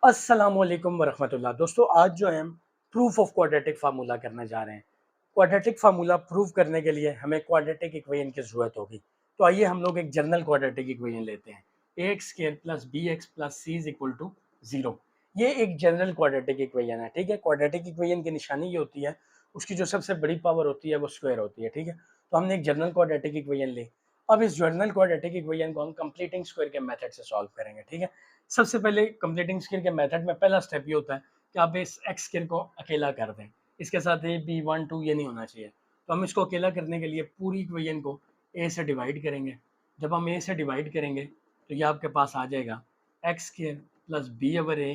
अस्सलामुअलैकुम वरहमतुल्लाह। दोस्तों आज जो है हम प्रूफ ऑफ क्वाड्रेटिक फार्मूला करने जा रहे हैं। क्वाड्रेटिक फार्मूला प्रूफ करने के लिए हमें क्वाड्रेटिक इक्वेशन की ज़रूरत होगी। तो आइए हम लोग एक जनरल क्वाड्रेटिक इक्वेशन लेते हैं। A X square plus B X plus C is equal to zero. ये एक जनरल क्वाड्रेटिक इक्वेशन है, ठीक है। क्वाड्रेटिक इक्वेशन की निशानी ये होती है, उसकी जो सबसे बड़ी पावर होती है वो स्क्वायर होती है, ठीक है। तो हमने एक जनरल क्वाड्रेटिक इक्वेशन ली। अब इस जनरल क्वाड्रेटिक इक्वेशन को हम कंप्लीटिंग स्क्वायर के मेथड से सॉल्व करेंगे, ठीक है। सबसे पहले कंप्लीटिंग स्क्वायर के मेथड में पहला स्टेप ये होता है कि आप इस एक्स स्क्वायर को अकेला कर दें। इसके साथ ए बी वन टू ये नहीं होना चाहिए। तो हम इसको अकेला करने के लिए पूरी इक्वेशन को ए से डिवाइड करेंगे। जब हम ए से डिवाइड करेंगे तो ये आपके पास आ जाएगा x square plus b over a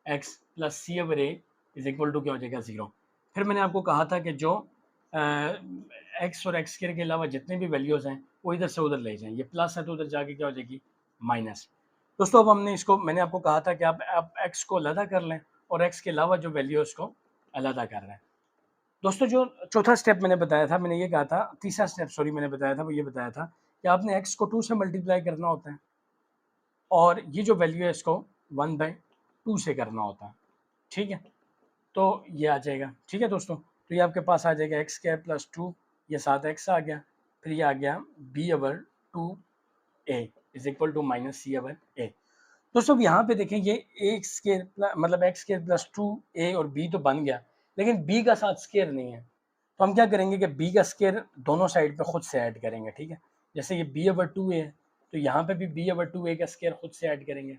x plus c over a is equal to क्या हो जाएगा ज़ीरो। फिर मैंने आपको कहा था कि जो एक्स और एक्स स्क्वायर के अलावा जितने भी वैल्यूज़ हैं वो इधर से उधर ले जाएं। ये प्लस है तो उधर जाके क्या हो जाएगी माइनस। दोस्तों अब हमने इसको, मैंने आपको कहा था कि आप एक्स को अलग कर लें और एक्स के अलावा जो वैल्यू है उसको अलग कर रहे हैं। दोस्तों जो चौथा स्टेप मैंने बताया था, मैंने ये कहा था, तीसरा स्टेप सॉरी मैंने बताया था, वो ये बताया था कि आपने एक्स को 2 से मल्टीप्लाई करना होता है और ये जो वैल्यू है इसको 1/2 से करना होता है, ठीक है। तो ये आ जाएगा, ठीक है दोस्तों। तो ये आपके पास आ जाएगा एक्स स्क्वायर प्लस 2, ये साथ एक्स आ गया, फिर ये आ गया B over 2 A is equal to minus C over A. दोस्तों अब यहाँ पे देखें, ये ए स्केयर मतलब एक्स स्केयर प्लस 2 ए और बी तो बन गया, लेकिन बी का साथ स्केयर नहीं है। तो हम क्या करेंगे कि बी का स्केयर दोनों साइड पे खुद से ऐड करेंगे, ठीक है। जैसे ये बी ओवर 2 ए है तो यहाँ पे भी बी ओवर 2 ए का स्केयर खुद से ऐड करेंगे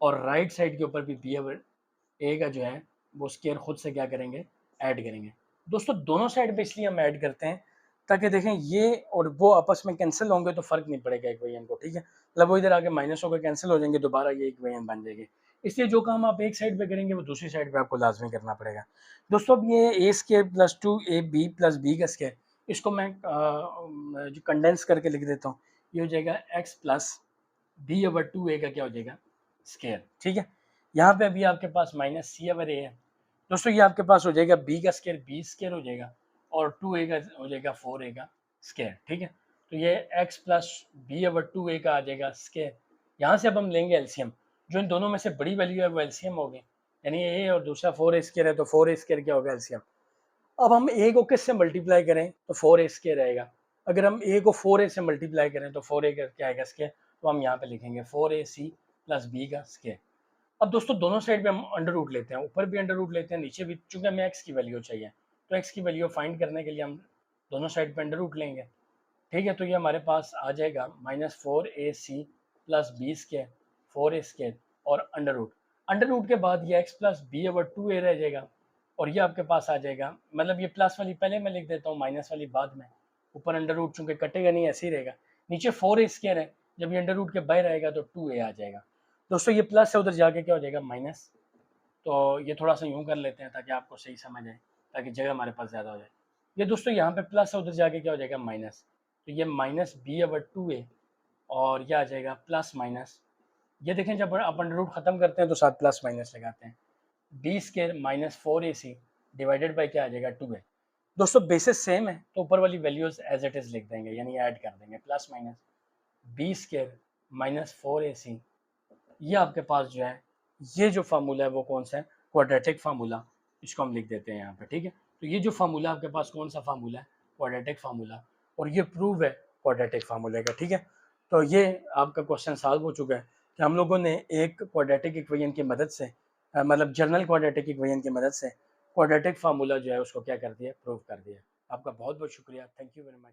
और राइट साइड के ऊपर भी बी ओवर ए का जो है वो स्केयर खुद से क्या करेंगे, ऐड करेंगे। दोस्तों दोनों साइड पे इसलिए हम ऐड करते हैं ताकि देखें ये और वो आपस में कैंसिल होंगे तो फर्क नहीं पड़ेगा इक्वेशन को, ठीक है। मतलब वो इधर आके माइनस होकर कैंसिल हो जाएंगे, दोबारा ये इक्वेशन बन जाएगी। इसलिए जो काम आप एक साइड पे करेंगे वो दूसरी साइड पे आपको लाजमी करना पड़ेगा। दोस्तों अब ये A square plus 2 A B plus B का स्केयर, इसको मैं जो कंडेंस करके लिख देता हूँ, ये हो जाएगा एक्स प्लस बी ओवर 2 ए का क्या हो जाएगा स्केयर, ठीक है। यहाँ पे अभी आपके पास माइनस सी ओवर ए है। दोस्तों ये आपके पास हो जाएगा बी का स्केयर बी स्केयर हो जाएगा और 2 ए का हो जाएगा 4 ए का स्केयर, ठीक है। तो ये एक्स प्लस बी ओवर 2 ए का आ जाएगा स्केयर। यहाँ से अब हम लेंगे एलसीएम, जो इन दोनों में से बड़ी वैल्यू है वो एलसीएम होगी, यानी ए और दूसरा 4 ए स्केयर है तो 4 ए स्केयर क्या होगा एलसीएम। अब हम ए को किस से मल्टीप्लाई करें तो 4 ए स्केयर रहेगा। अगर हम ए को 4 ए से मल्टीप्लाई करें तो 4 ए का क्या आएगा स्केयर। तो हम यहाँ पे लिखेंगे 4 ए सी प्लस बी का स्केयर। अब दोस्तों दोनों साइड पे हम अंडर रूट लेते हैं, ऊपर भी अंडर रूट लेते हैं, नीचे भी, चूंकि हमें एक्स की वैल्यू चाहिए तो एक्स की वैल्यू फाइंड करने के लिए हम दोनों साइड पे अंडर रूट लेंगे, ठीक है। तो ये हमारे पास आ जाएगा -4ac plus b square 4a square और अंडर रूट के बाद ये x plus b over 2a रह जाएगा और ये आपके पास आ जाएगा, मतलब ये प्लस वाली पहले मैं लिख देता हूँ, माइनस वाली बाद में। ऊपर अंडर रूट चूंकि कटेगा नहीं, ऐसे ही रहेगा। नीचे 4a स्केयर है, जब ये अंडर रूट के बाहर आएगा तो 2a आ जाएगा। दोस्तों ये प्लस है, उधर जाके क्या हो जाएगा माइनस। तो ये थोड़ा सा यूं कर लेते हैं ताकि आपको सही समझ आए, ताकि जगह हमारे पास ज़्यादा हो जाए। ये दोस्तों यहाँ पे प्लस है, उधर जाके क्या हो जाएगा माइनस। तो ये माइनस बी ओवर 2a और ये आ जाएगा प्लस माइनस, ये देखें जब आप अंडर रूट खत्म करते हैं तो साथ प्लस माइनस लगाते हैं। B square -4ac divided by क्या आ जाएगा 2a। दोस्तों बेसिस सेम है तो ऊपर वाली वैल्यूज एज इट इज लिख देंगे, यानी ऐड कर देंगे plus minus B square -4ac। ये आपके पास जो है, ये जो फार्मूला है वो कौन सा है, क्वाड्रेटिक फार्मूला, इसको हम लिख देते हैं यहाँ पे, ठीक है। तो ये जो फार्मूला आपके पास कौन सा फार्मूला है, क्वाड्रेटिक फार्मूला, और ये प्रूव है क्वाड्रेटिक फार्मूले का, ठीक है। तो ये आपका क्वेश्चन सॉल्व हो चुका है कि हम लोगों ने एक क्वाड्रेटिक इक्वेशन की मदद से मतलब जनरल क्वाड्रेटिक इक्वेशन की मदद से क्वाड्रेटिक फार्मूला जो है उसको क्या कर दिया, प्रूव कर दिया। आपका बहुत बहुत शुक्रिया, थैंक यू वेरी मच।